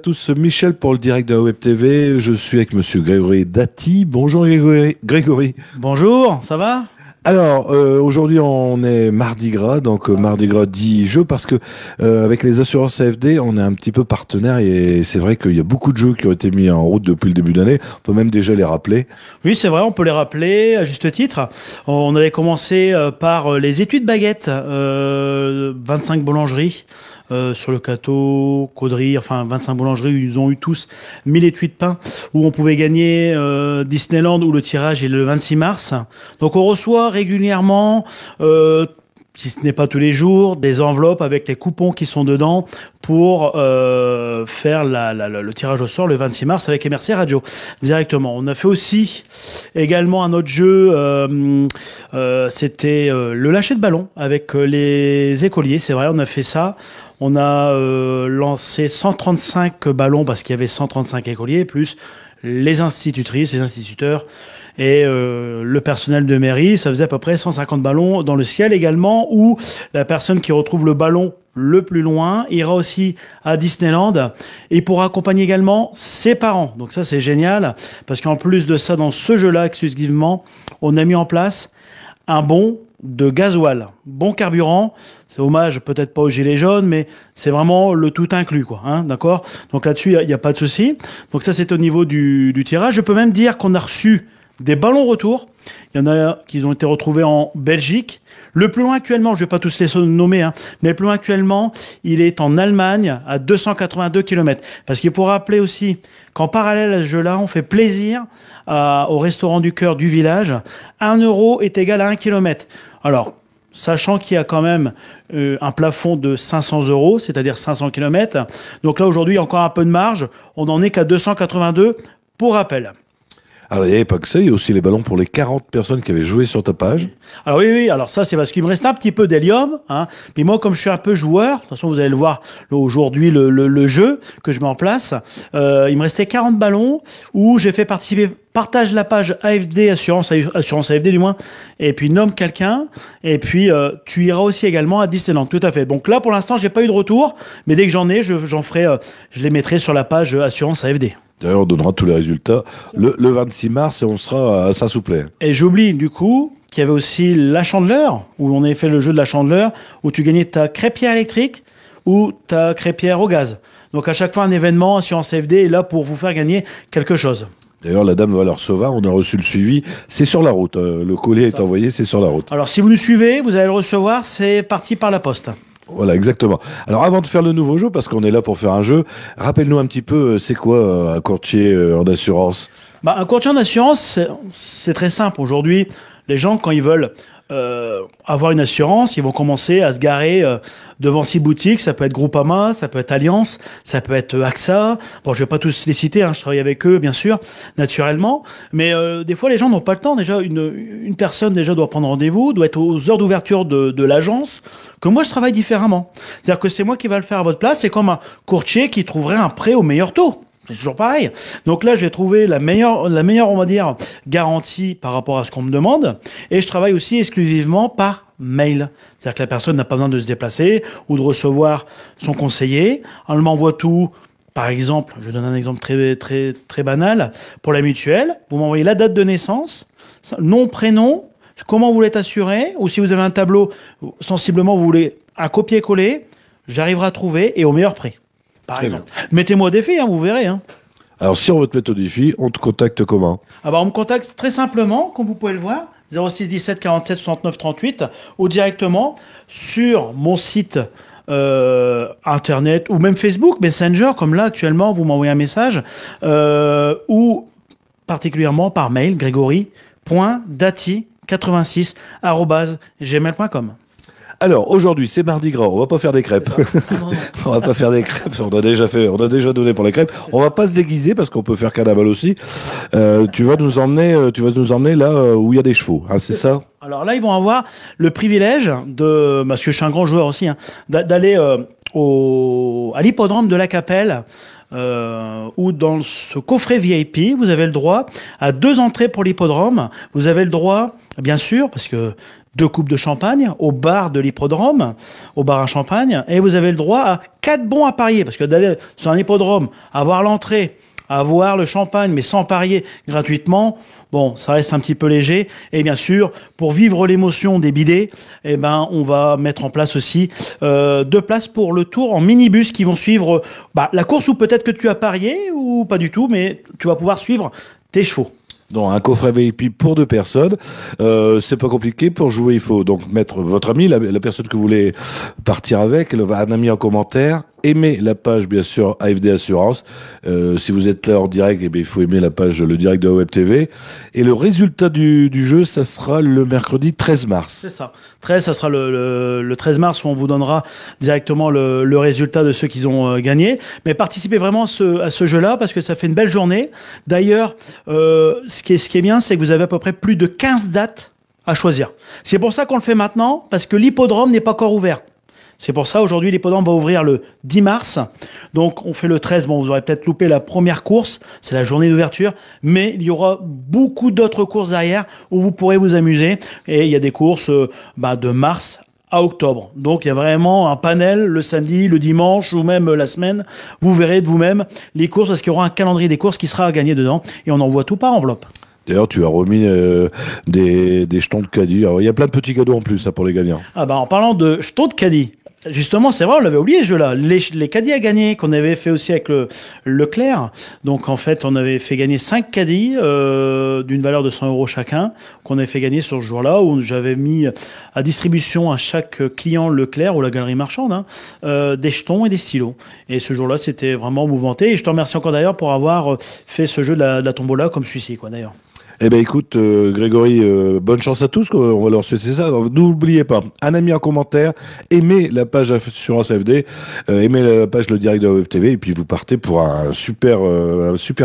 Tous, Michel pour le direct de la Web TV. Je suis avec Monsieur Grégory Dati. Bonjour Grégory. Bonjour, ça va? Alors aujourd'hui on est Mardi Gras, donc Mardi Gras dit jeux parce que avec les assurances AFD on est un petit peu partenaire et c'est vrai qu'il y a beaucoup de jeux qui ont été mis en route depuis le début d'année. On peut même déjà les rappeler. Oui, c'est vrai, on peut les rappeler à juste titre. On avait commencé par les étuis de baguettes, 25 boulangeries. Sur le Cateau, Caudry, enfin 25 boulangeries, ils ont eu tous 1000 étuis de pain où on pouvait gagner Disneyland où le tirage est le 26 mars. Donc on reçoit régulièrement, si ce n'est pas tous les jours, des enveloppes avec les coupons qui sont dedans pour faire le tirage au sort le 26 mars avec MRC Radio directement. On a fait aussi également un autre jeu, c'était le lâcher de ballon avec les écoliers, c'est vrai, on a fait ça. On a lancé 135 ballons parce qu'il y avait 135 écoliers, plus les institutrices, les instituteurs et le personnel de mairie. Ça faisait à peu près 150 ballons dans le ciel également, où la personne qui retrouve le ballon le plus loin ira aussi à Disneyland et pourra accompagner également ses parents. Donc ça, c'est génial parce qu'en plus de ça, dans ce jeu-là, exclusivement, on a mis en place un bon de gasoil, bon carburant. C'est hommage peut-être pas aux gilets jaunes, mais c'est vraiment le tout inclus, quoi. Hein, d'accord. Donc là-dessus, il y a pas de souci. Donc ça, c'est au niveau du tirage. Je peux même dire qu'on a reçu des ballons retour. Il y en a qui ont été retrouvés en Belgique. Le plus loin actuellement, je ne vais pas tous les nommer, hein, mais le plus loin actuellement, il est en Allemagne à 282 km. Parce qu'il faut rappeler aussi qu'en parallèle à ce jeu-là, on fait plaisir au restaurant du cœur du village. 1 euro est égal à 1 km. Alors, sachant qu'il y a quand même un plafond de 500 euros, c'est-à-dire 500 km. Donc là, aujourd'hui, il y a encore un peu de marge. On n'en est qu'à 282 pour rappel. Alors il n'y avait pas que ça, il y a aussi les ballons pour les 40 personnes qui avaient joué sur ta page. Alors oui, alors ça c'est parce qu'il me reste un petit peu d'hélium. Hein. Puis moi, comme je suis un peu joueur, de toute façon vous allez le voir aujourd'hui le jeu que je mets en place, il me restait 40 ballons où j'ai fait participer, partage la page AFD, assurance AFD du moins, et puis nomme quelqu'un, et puis tu iras aussi également à Disneyland, tout à fait. Donc là pour l'instant j'ai pas eu de retour, mais dès que j'en ai, j'en ferai, je les mettrai sur la page assurance AFD. D'ailleurs, on donnera tous les résultats le 26 mars et on sera à Saint-Souplet. Et j'oublie du coup qu'il y avait aussi la Chandeleur, où on avait fait le jeu de la Chandeleur, où tu gagnais ta crêpière électrique ou ta crêpière au gaz. Donc à chaque fois un événement, Assurance FD est là pour vous faire gagner quelque chose. D'ailleurs, la dame va le recevoir, on a reçu le suivi, c'est sur la route. Le colis est envoyé, c'est sur la route. Alors si vous nous suivez, vous allez le recevoir, c'est parti par la poste. Voilà, exactement. Alors avant de faire le nouveau jeu, parce qu'on est là pour faire un jeu, rappelle-nous un petit peu, c'est quoi un courtier en assurance? Un courtier en assurance, c'est très simple. Aujourd'hui, les gens, quand ils veulent avoir une assurance, ils vont commencer à se garer devant 6 boutiques. Ça peut être Groupama, ça peut être Allianz, ça peut être AXA. Bon, je vais pas tous les citer, hein, je travaille avec eux, bien sûr, naturellement. Mais des fois, les gens n'ont pas le temps. Déjà, une personne déjà doit prendre rendez-vous, doit être aux heures d'ouverture de l'agence, que moi, je travaille différemment. C'est-à-dire que c'est moi qui va le faire à votre place. C'est comme un courtier qui trouverait un prêt au meilleur taux. C'est toujours pareil. Donc là, je vais trouver la meilleure, on va dire, garantie par rapport à ce qu'on me demande. Et je travaille aussi exclusivement par mail. C'est-à-dire que la personne n'a pas besoin de se déplacer ou de recevoir son conseiller. On m'envoie tout. Par exemple, je donne un exemple très, très, très banal. Pour la mutuelle, vous m'envoyez la date de naissance, nom, prénom, comment vous voulez être assuré, ou si vous avez un tableau, sensiblement, vous voulez un copier-coller, j'arriverai à trouver et au meilleur prix. Par exemple. Mettez-moi au défi, hein, vous verrez. Hein. Alors, si on veut te mettre au défi, on te contacte comment? On me contacte très simplement, comme vous pouvez le voir, 06 17 47 69 38, ou directement sur mon site internet, ou même Facebook, Messenger, comme là actuellement, vous m'envoyez un message, ou particulièrement par mail, grégory.dati86@gmail.com. Alors, aujourd'hui, c'est Mardi Gras, on va pas faire des crêpes. On va pas faire des crêpes, on a déjà donné pour les crêpes. On va pas se déguiser parce qu'on peut faire carnaval aussi. Tu vas nous emmener là où il y a des chevaux, hein, c'est ça? Alors là, ils vont avoir le privilège parce que je suis un grand joueur aussi, hein, d'aller à l'hippodrome de la Capelle où dans ce coffret VIP, vous avez le droit à 2 entrées pour l'hippodrome. Vous avez le droit, bien sûr, parce que 2 coupes de champagne au bar de l'hippodrome, au bar à champagne, et vous avez le droit à 4 bons à parier, parce que d'aller sur un hippodrome, avoir l'entrée, avoir le champagne, mais sans parier gratuitement, bon, ça reste un petit peu léger. Et bien sûr, pour vivre l'émotion des bidets, eh ben, on va mettre en place aussi 2 places pour le tour en minibus qui vont suivre la course, où peut-être que tu as parié ou pas du tout, mais tu vas pouvoir suivre tes chevaux. Donc, un coffret VIP pour 2 personnes. C'est pas compliqué. Pour jouer, il faut donc mettre votre ami, la personne que vous voulez partir avec, un ami en commentaire. Aimez la page, bien sûr, AFD Assurance. Si vous êtes là en direct, eh bien, il faut aimer la page, le direct de la Web TV. Et le résultat du jeu, ça sera le mercredi 13 mars. C'est ça. 13, ça sera le 13 mars où on vous donnera directement le résultat de ceux qui ont gagné. Mais participez vraiment à ce jeu-là parce que ça fait une belle journée. D'ailleurs, ce qui est bien, c'est que vous avez à peu près plus de 15 dates à choisir. C'est pour ça qu'on le fait maintenant, parce que l'hippodrome n'est pas encore ouvert. C'est pour ça, aujourd'hui, l'hippodrome va ouvrir le 10 mars. Donc, on fait le 13. Bon, vous aurez peut-être loupé la première course. C'est la journée d'ouverture. Mais il y aura beaucoup d'autres courses derrière où vous pourrez vous amuser. Et il y a des courses de mars à octobre. Donc, il y a vraiment un panel le samedi, le dimanche ou même la semaine. Vous verrez de vous-même les courses parce qu'il y aura un calendrier des courses qui sera à gagner dedans. Et on envoie tout par enveloppe. D'ailleurs, tu as remis des jetons de caddie. Alors, il y a plein de petits cadeaux en plus pour les gagnants. En parlant de jetons de caddie, justement, c'est vrai, on l'avait oublié ce jeu-là. Les caddies à gagner qu'on avait fait aussi avec le Leclerc. Donc, en fait, on avait fait gagner 5 caddies d'une valeur de 100 € chacun, qu'on avait fait gagner sur ce jour-là, où j'avais mis à distribution à chaque client Leclerc ou la galerie marchande des jetons et des stylos. Et ce jour-là, c'était vraiment mouvementé. Et je te remercie encore d'ailleurs pour avoir fait ce jeu de la tombola comme celui-ci, d'ailleurs. Eh bien, écoute, Grégory, bonne chance à tous. On va leur souhaiter ça. N'oubliez pas, un ami en commentaire, aimez la page Assurance AFD, aimez la page Le Direct de la Web TV, et puis vous partez pour un super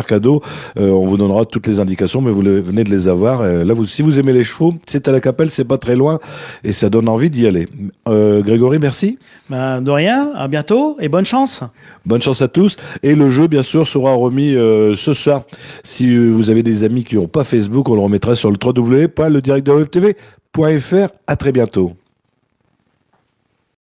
cadeau. On vous donnera toutes les indications, mais vous venez de les avoir. Là, si vous aimez les chevaux, c'est à la Capelle, c'est pas très loin, et ça donne envie d'y aller. Grégory, merci. De rien, à bientôt, et bonne chance. Bonne chance à tous. Et le jeu, bien sûr, sera remis ce soir. Si vous avez des amis qui n'ont pas Facebook, on le remettra sur le www.ledirectdewebtv.fr. À très bientôt.